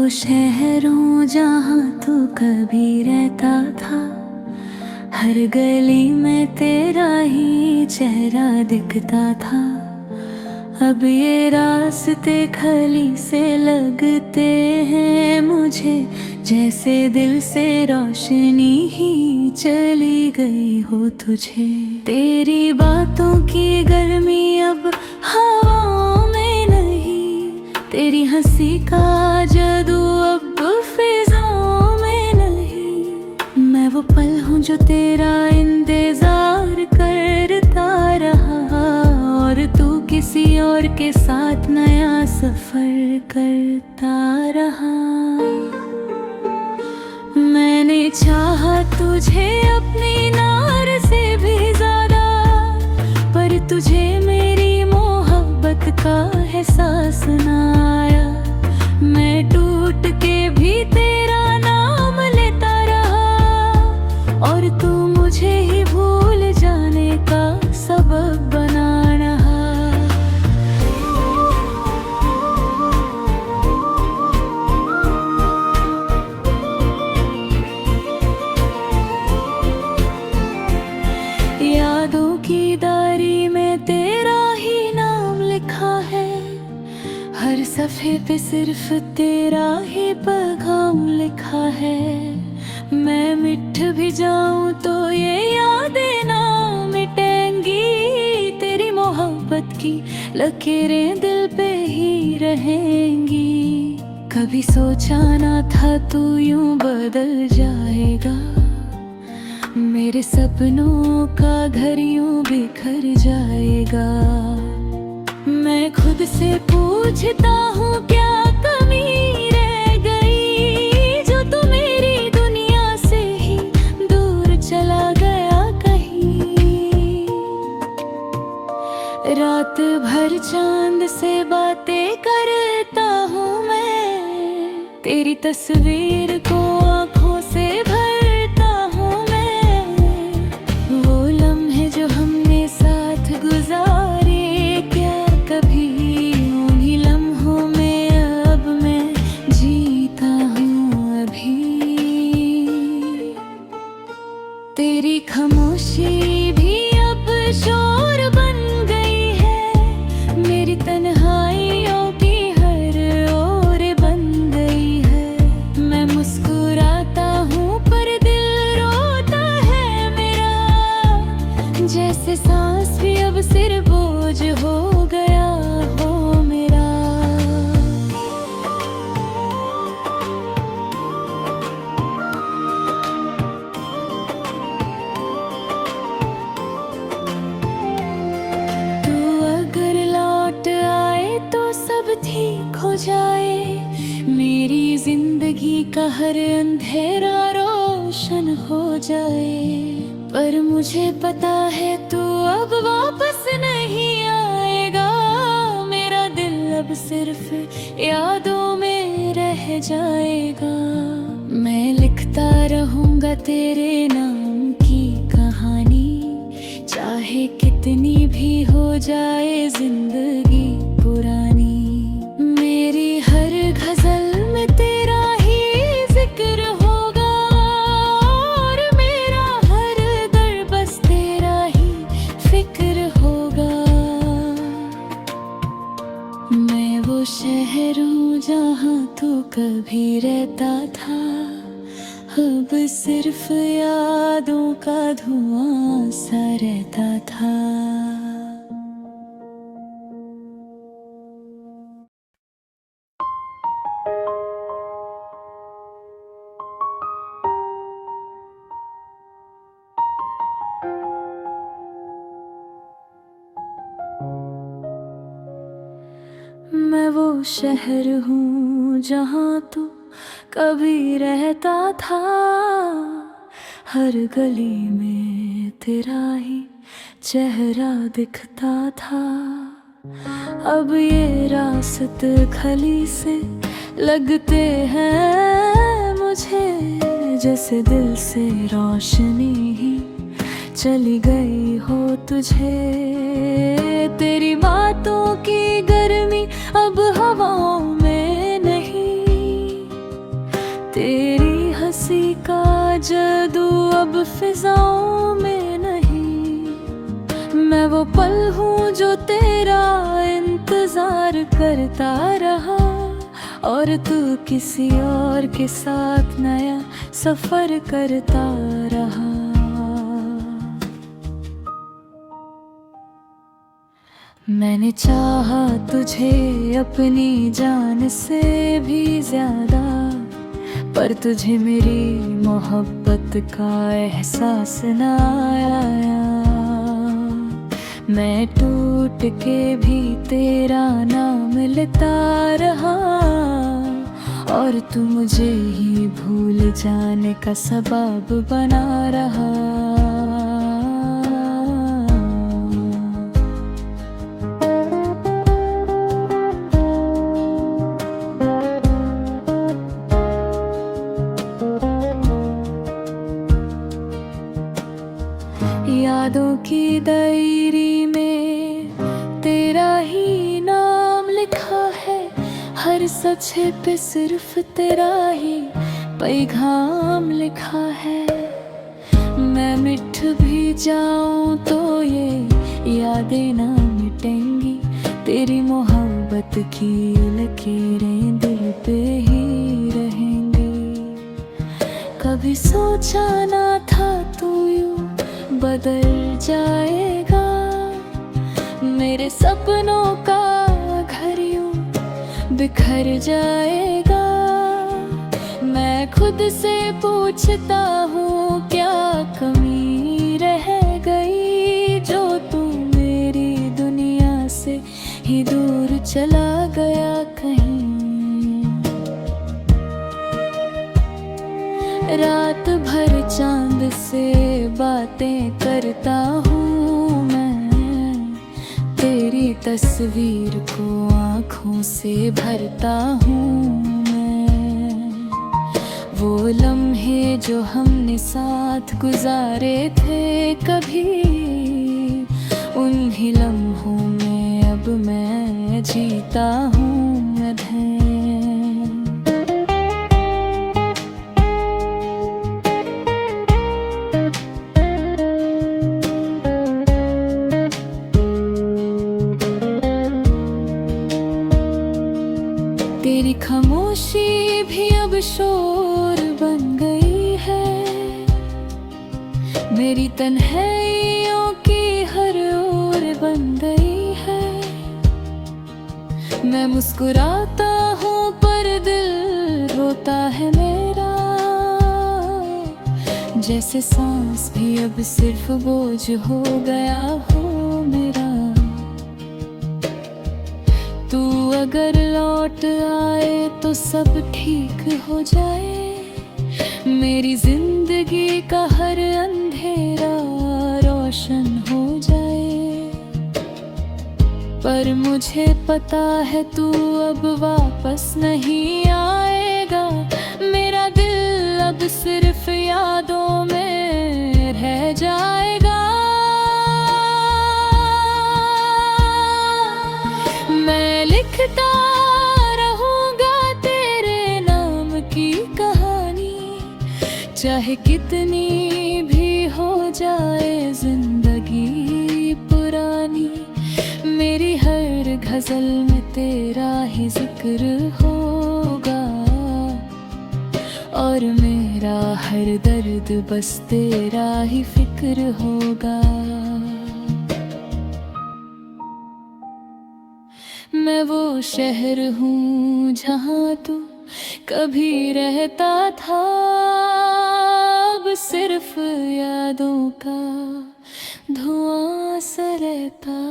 वो शहरों जहाँ तू कभी रहता था, हर गली में तेरा ही चेहरा दिखता था। अब ये रास्ते खली से लगते हैं मुझे, जैसे दिल से रोशनी ही चली गई हो तुझे। तेरी बातों की गर्मी अब हवाओं में नहीं, तेरी हंसी का जादू अब फिजाओं में नहीं। मैं वो पल हूँ जो तेरा इंतजार करता रहा, और तू किसी और के साथ नया सफर करता रहा। मैंने चाहा तुझे अपनी नार से भी ज्यादा, पर तुझे मेरी मोहब्बत का एहसास ना आया। मैं टूट के भी तेरा नाम लेता रहा, और तू मुझे ही भूल जाने का सबब बना रहा। यादों की डायरी में तेरा ही नाम लिखा है, हर सफ़े पे सिर्फ तेरा ही पैगाम लिखा है। मैं मिट भी जाऊं तो ये यादें ना मिटेंगी, तेरी मोहब्बत की लकीरें दिल पे ही रहेंगी। कभी सोचा ना था तू यूं बदल जाएगा, मेरे सपनों का घर यूं बिखर जाएगा। मैं खुद से पूछता हूँ क्या कमी रह गई, जो तू मेरी दुनिया से ही दूर चला गया कहीं। रात भर चांद से बातें करता हूँ मैं, तेरी तस्वीर को आँखों से भरता हूँ मैं। वो लम्हे जो हमने साथ गुजारे, क्या कभी उन्हीं लम्हों में अब मैं जीता हूँ अभी। तेरी खामोशी भी अब शोर बन गई है, मेरी तन्हाइयों की हर ओर बन गई है। मैं मुस्कुराता हूँ पर दिल रोता है मेरा, जैसे सांस भी अब सिर बोझ हो गया हो मेरा। तू अगर लौट आए तो सब ठीक हो जाए, मेरी जिंदगी का हर अंधेरा रोशन हो जाए। पर मुझे पता है तू अब वापस नहीं आएगा, मेरा दिल अब सिर्फ यादों में रह जाएगा। मैं लिखता रहूंगा तेरे नाम की कहानी, चाहे कितनी भी हो जाए जिंदगी पुरानी। मेरी हर गजल में तेरा ही जिक्र होगा, और मेरा हर दर बस तेरा ही फिक्र होगा। मैं वो शहर हूँ जहाँ तू कभी रहता था, अब सिर्फ यादों का धुआं सा रहता था। मैं वो शहर हूँ जहाँ तू कभी रहता था, हर गली में तेरा ही चेहरा दिखता था। अब ये रास्ते खली से लगते हैं मुझे, जैसे दिल से रोशनी ही चली गई हो तुझे। तेरी बातों की गर्मी अब हवाओं में नहीं, तेरी हंसी का जादू अब फिजाओं में नहीं। मैं वो पल हूँ जो तेरा इंतजार करता रहा, और तू किसी और के साथ नया सफर करता रहा। मैंने चाहा तुझे अपनी जान से भी ज्यादा, पर तुझे मेरी मोहब्बत का एहसास न आया। मैं टूट के भी तेरा नाम लेता रहा, और तू मुझे ही भूल जाने का सबब बना रहा। यादों की डायरी में तेरा ही नाम लिखा है, हर सच्चे पे सिर्फ तेरा ही पैगाम लिखा है। मैं मिट भी जाऊं तो ये यादें ना मिटेंगी, तेरी मोहब्बत की लकीरें दिल पे ही रहेंगी। कभी सोचा ना था तू यूं बदल जाएगा, मेरे सपनों का घर यूं बिखर जाएगा। मैं खुद से पूछता हूँ क्या कमी रह गई, जो तू मेरी दुनिया से ही दूर चला गया कहीं। रात भर चांद से बातें करता हूँ मैं, तेरी तस्वीर को आँखों से भरता हूँ मैं। वो लम्हे जो हमने साथ गुजारे थे कभी, उन्हीं लम्हों में अब मैं जीता हूँ अधें। तेरी खामोशी भी अब शोर बन गई है, मेरी तन्हाइयों की हर ओर बन गई है। मैं मुस्कुराता हूँ पर दिल रोता है मेरा, जैसे सांस भी अब सिर्फ बोझ हो गया हो मेरा। तू अगर लौट आए तो सब ठीक हो जाए, मेरी जिंदगी का हर अंधेरा रोशन हो जाए। पर मुझे पता है तू अब वापस नहीं आएगा, मेरा दिल अब सिर्फ यादों में रह जाएगा। मैं लिखता रहूंगा तेरे नाम की कहानी, चाहे कितनी भी हो जाए जिंदगी पुरानी। मेरी हर गजल में तेरा ही जिक्र होगा, और मेरा हर दर्द बस तेरा ही फिक्र होगा। मैं वो शहर हूँ जहाँ तू कभी रहता था, अब सिर्फ यादों का धुआं सा रहता